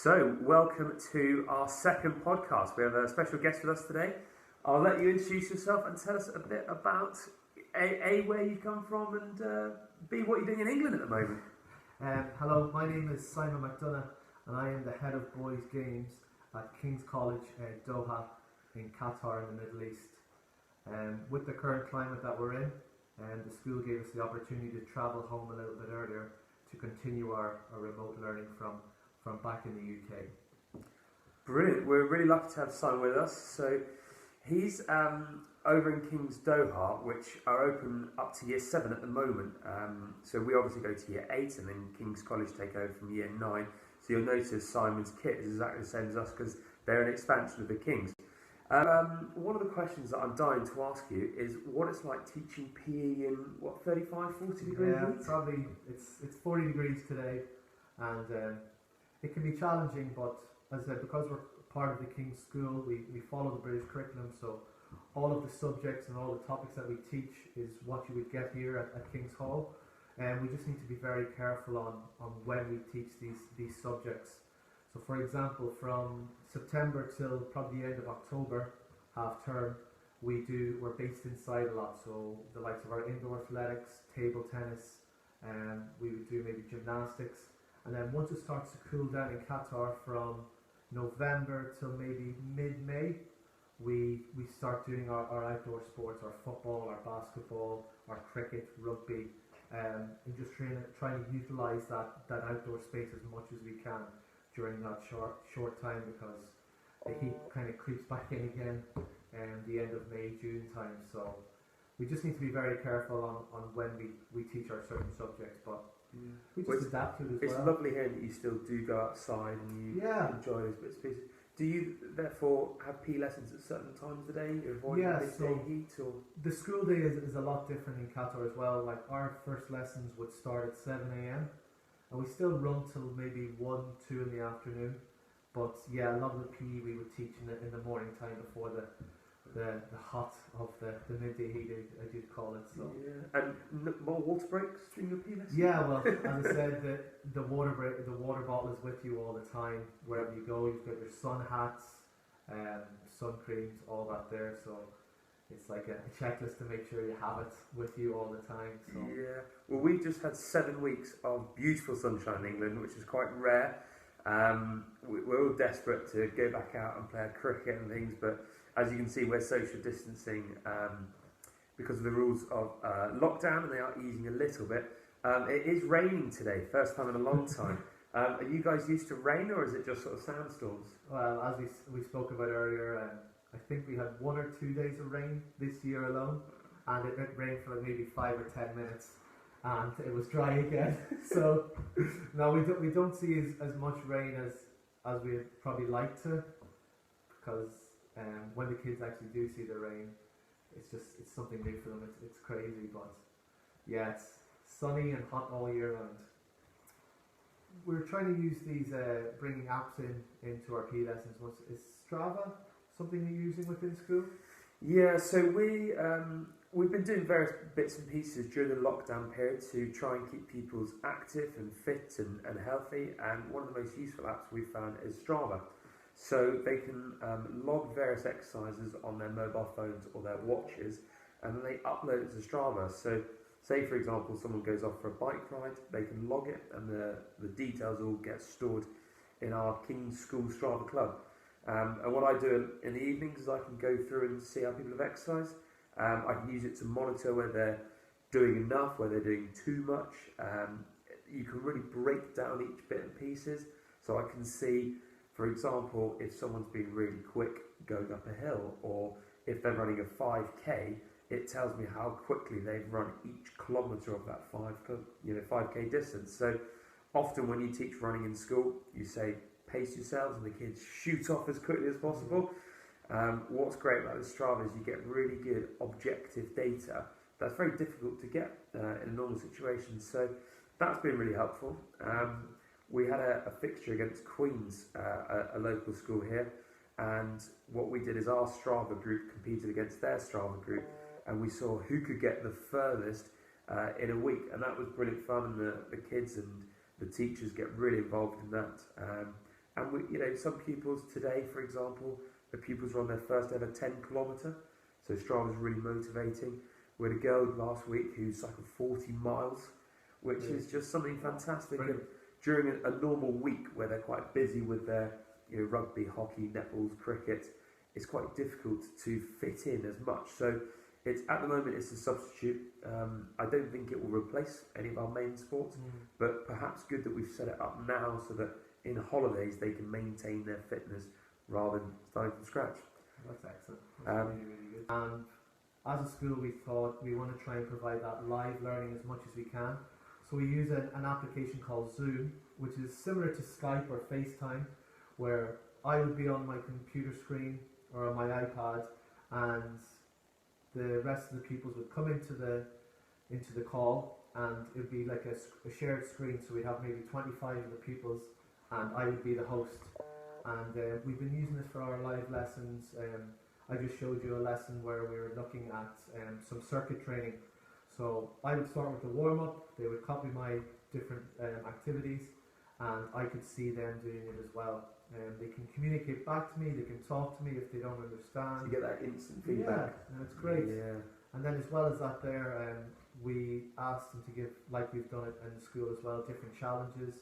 So, welcome to our second podcast. We have a special guest with us today. I'll let you introduce yourself and tell us a bit about A, where you come from, and B, what you're doing in England at the moment. Hello, my name is Simon McDonough, and I am the head of boys' games at King's College, Doha, in Qatar, in the Middle East. With the current climate that we're in, the school gave us the opportunity to travel home a little bit earlier to continue our remote learning from back in the UK. Brilliant. We're really lucky to have Simon with us. So he's over in King's Doha, which are open up to year 7 at the moment. So we obviously go to year 8, and then King's College take over from year 9. So you'll notice Simon's kit is exactly the same as us because they're an expansion of the King's. One of the questions that I'm dying to ask you is what it's like teaching PE in, 35, 40 degrees Yeah, heat? probably. It's 40 degrees today, and it can be challenging, but as I said, because we're part of the King's School, we follow the British curriculum, so all of the subjects and all the topics that we teach is what you would get here at King's Hall, and we just need to be very careful on when we teach these subjects. So for example, from September till probably the end of October, half term, we're based inside a lot, so the likes of our indoor athletics, table tennis, we would do maybe gymnastics. And then once it starts to cool down in Qatar from November till maybe mid-May, we start doing our outdoor sports, our football, our basketball, our cricket, rugby, and just trying to utilise that outdoor space as much as we can during that short time, because the heat kind of creeps back in again the end of May, June time. So we just need to be very careful on when we teach our certain subjects, but we just adapt to it as well. It's lovely hearing that you still do go outside and you enjoy those bits and pieces. Do you therefore have PE lessons at certain times of the day, avoiding the midday heat? Or? The school day is a lot different in Qatar as well. Like our first lessons would start at 7 a.m. and we still run till maybe 1, 2 in the afternoon. But yeah, a lot of the PE we would teach in the morning time before the hot of the midday heat, as you'd call it. So yeah, and more water breaks during your PE lessons? Yeah, well, as I said, the water bottle is with you all the time wherever you go. You've got your sun hats, sun creams, all that there. So it's like a checklist to make sure you have it with you all the time. So. Yeah, well, we've just had 7 weeks of beautiful sunshine in England, which is quite rare. We're all desperate to go back out and play cricket and things, but as you can see, we're social distancing because of the rules of lockdown, and they are easing a little bit. It is raining today, first time in a long time. Are you guys used to rain, or is it just sort of sandstorms? Well, as we spoke about earlier, I think we had 1 or 2 days of rain this year alone, and it rained for maybe 5 or 10 minutes. And it was dry again. So no, we don't see as much rain as we'd probably like to, because when the kids actually do see the rain, it's something new for them. It's crazy, but yeah, it's sunny and hot all year round. We're trying to use these bringing apps into our PE lessons. Is Strava something you're using within school? Yeah, so we've been doing various bits and pieces during the lockdown period to try and keep people active and fit and healthy, and one of the most useful apps we've found is Strava. So they can log various exercises on their mobile phones or their watches, and then they upload it to Strava. So say for example someone goes off for a bike ride, they can log it, and the details all get stored in our King's School Strava Club. And what I do in the evenings is I can go through and see how people have exercised. I can use it to monitor whether they're doing enough, whether they're doing too much. You can really break down each bit and pieces. So I can see, for example, if someone's been really quick going up a hill, or if they're running a 5k, it tells me how quickly they've run each kilometre of that 5k distance. So often when you teach running in school, you say, pace yourselves, and the kids shoot off as quickly as possible. What's great about this Strava is you get really good objective data that's very difficult to get in a normal situation, so that's been really helpful. We had a fixture against Queen's, a local school here, and what we did is our Strava group competed against their Strava group, and we saw who could get the furthest in a week, and that was brilliant fun, and the kids and the teachers get really involved in that. And some pupils today, for example, the pupils are on their first ever 10 kilometre, so Strava's really motivating. We had a girl last week who cycled 40 miles, which is just something fantastic. And during a normal week where they're quite busy with their rugby, hockey, netballs, cricket, it's quite difficult to fit in as much. So at the moment it's a substitute. I don't think it will replace any of our main sports, but perhaps good that we've set it up now so that in holidays they can maintain their fitness rather than starting from scratch. That's excellent. That's really, really good. And as a school, we thought we want to try and provide that live learning as much as we can. So we use an application called Zoom, which is similar to Skype or FaceTime, where I would be on my computer screen or on my iPad, and the rest of the pupils would come into the call, and it would be like a shared screen. So we'd have maybe 25 of the pupils, and I would be the host. And we've been using this for our live lessons. I just showed you a lesson where we were looking at some circuit training. So I would start with the warm-up, they would copy my different activities, and I could see them doing it as well. They can communicate back to me, they can talk to me if they don't understand. So you get that instant feedback. Yeah, and it's great. Yeah. And then as well as that we asked them to give, like we've done it in the school as well, different challenges,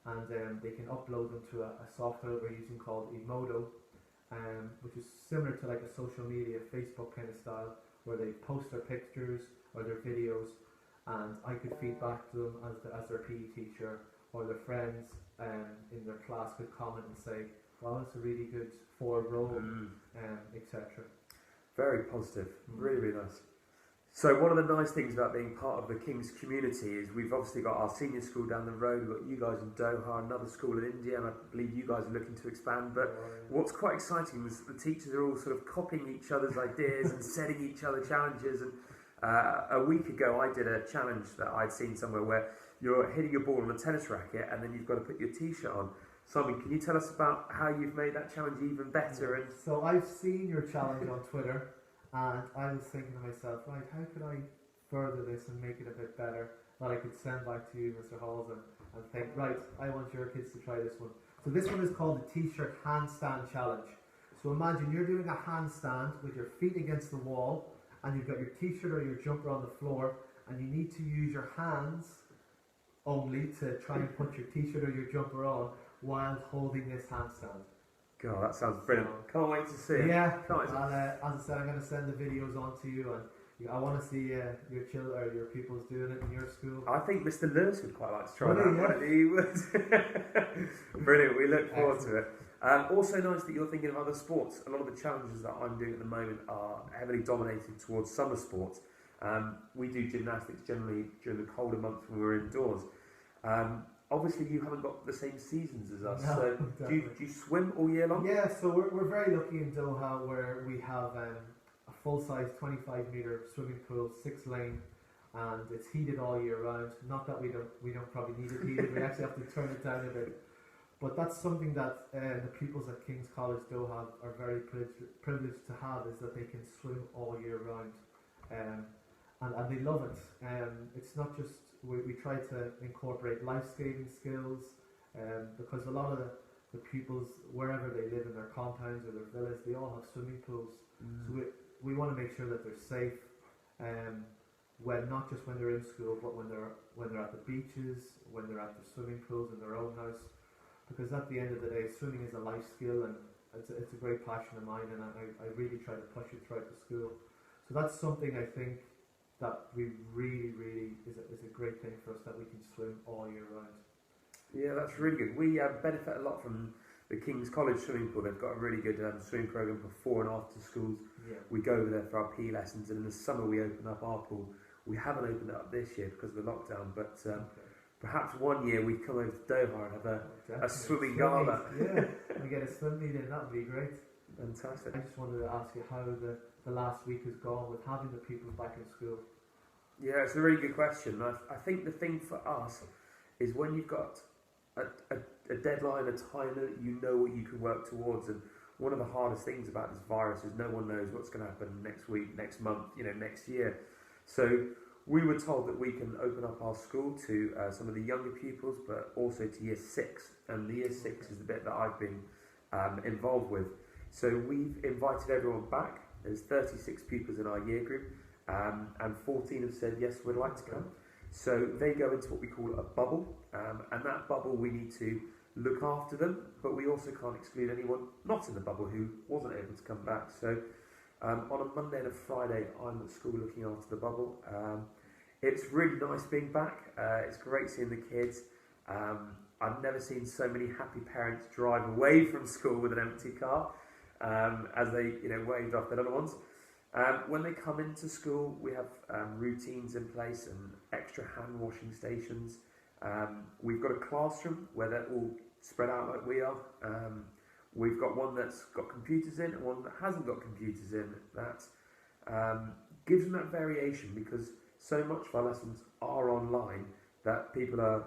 and they can upload them to a software we're using called Emodo, which is similar to like a social media, Facebook kind of style, where they post their pictures or their videos, and I could feed back to them as their PE teacher, or their friends in their class could comment and say, wow, that's a really good forward roll, etc. Very positive, really, really nice. So one of the nice things about being part of the King's community is we've obviously got our senior school down the road, we've got you guys in Doha, another school in India, and I believe you guys are looking to expand. But what's quite exciting is the teachers are all sort of copying each other's ideas and setting each other challenges. And a week ago I did a challenge that I'd seen somewhere where you're hitting a ball on a tennis racket and then you've got to put your t-shirt on. Simon, can you tell us about how you've made that challenge even better? And so I've seen your challenge on Twitter, and I was thinking to myself, right, how could I further this and make it a bit better that I could send back to you, Mr. Halls, and think, right, I want your kids to try this one. So this one is called the T-shirt handstand challenge. So imagine you're doing a handstand with your feet against the wall, and you've got your t-shirt or your jumper on the floor, and you need to use your hands only to try and put your t-shirt or your jumper on while holding this handstand. God, that sounds brilliant. Can't wait to see it. Yeah, as I said, I'm going to send the videos on to you, and I want to see your pupils doing it in your school. I think Mr. Lewis would quite like to try that. He would. Brilliant, we look forward to it. Also nice that you're thinking of other sports. A lot of the challenges that I'm doing at the moment are heavily dominated towards summer sports. We do gymnastics generally during the colder months when we're indoors. Obviously you haven't got the same seasons as us, no, so do you swim all year long? Yeah, so we're very lucky in Doha where we have a full-size 25-metre swimming pool, 6-lane, and it's heated all year round. Not that we don't probably need it heated, we actually have to turn it down a bit. But that's something that the pupils at King's College Doha are very privileged to have, is that they can swim all year round. And they love it. It's not just, we try to incorporate life skating skills, because a lot of the pupils, wherever they live in their compounds or their villas, they all have swimming pools. So we want to make sure that they're safe, not just when they're in school, but when they're at the beaches, when they're at the swimming pools in their own house. Because at the end of the day, swimming is a life skill, and it's a great passion of mine, and I really try to push it throughout the school. So that's something I think that we really is a great thing for us, that we can swim all year round. Yeah, that's really good. We benefit a lot from the King's College swimming pool. They've got a really good swimming program before and after schools. Yeah. We go over there for our PE lessons, and in the summer we open up our pool. We haven't opened it up this year because of the lockdown, but perhaps one year we come over to Doha and have a swimming gala. Yeah, we get a swim meet in, that would be great. Fantastic. I just wanted to ask you how the last week has gone with having the pupils back in school. Yeah, it's a really good question. I think the thing for us is when you've got a deadline, a time limit, you know what you can work towards. And one of the hardest things about this virus is no one knows what's going to happen next week, next month, next year. So we were told that we can open up our school to some of the younger pupils, but also to year 6. And the year 6 is the bit that I've been involved with. So we've invited everyone back. There's 36 pupils in our year group, and 14 have said, yes, we'd like to come. So they go into what we call a bubble, and that bubble we need to look after them, but we also can't exclude anyone not in the bubble who wasn't able to come back. So on a Monday and a Friday, I'm at school looking after the bubble. It's really nice being back. It's great seeing the kids. I've never seen so many happy parents drive away from school with an empty car as they waved off their little ones. When they come into school, we have routines in place and extra hand washing stations. We've got a classroom where they're all spread out like we are. We've got one that's got computers in and one that hasn't got computers in. That gives them that variation, because so much of our lessons are online that people are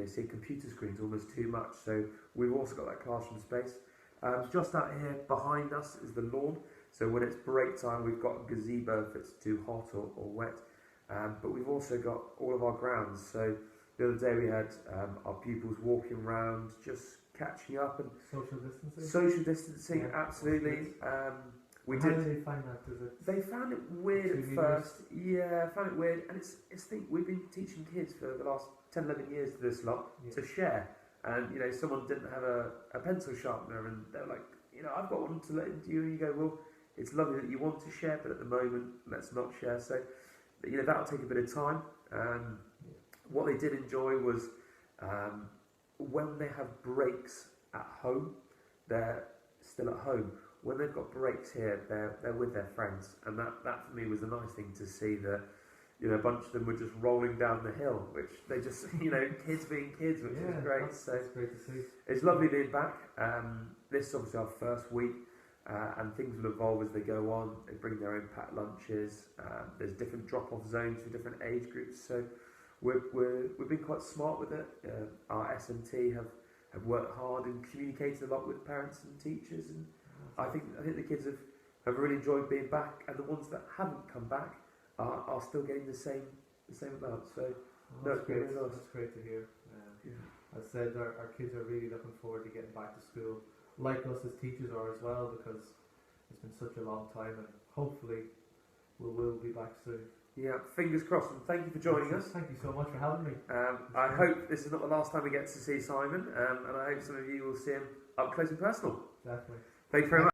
seeing computer screens almost too much. So we've also got that classroom space. Just out here behind us is the lawn. So when it's break time, we've got a gazebo if it's too hot or wet. But we've also got all of our grounds. So the other day we had our pupils walking around, just catching up and social distancing, yeah, absolutely. How did they find that? They found it weird at first. Yeah, found it weird, and it's we've been teaching kids for the last 10, 11 years to this lot to share. And someone didn't have a pencil sharpener, and they're like, I've got one to lend you, and you go, well, it's lovely that you want to share, but at the moment, let's not share. So, that'll take a bit of time. What they did enjoy was when they have breaks at home, they're still at home. When they've got breaks here, they're with their friends, and that for me was a nice thing to see. That a bunch of them were just rolling down the hill, which they just kids being kids, which is great. That's great to see. It's lovely being back. This is obviously our first week, and things will evolve as they go on. They bring their own packed lunches. There's different drop-off zones for different age groups. So we've been quite smart with it. Our SMT have worked hard and communicated a lot with parents and teachers, and I think the kids have really enjoyed being back, and the ones that haven't come back are still getting the same amount. So that's great. Really nice. That's great to hear. As I said, our kids are really looking forward to getting back to school, like us as teachers are as well, because it's been such a long time, and hopefully we will be back soon. Yeah, fingers crossed, and thank you for joining us. Thank you so much for having me. I hope this is not the last time we get to see Simon, and I hope some of you will see him up close and personal. Definitely. Thank you very much.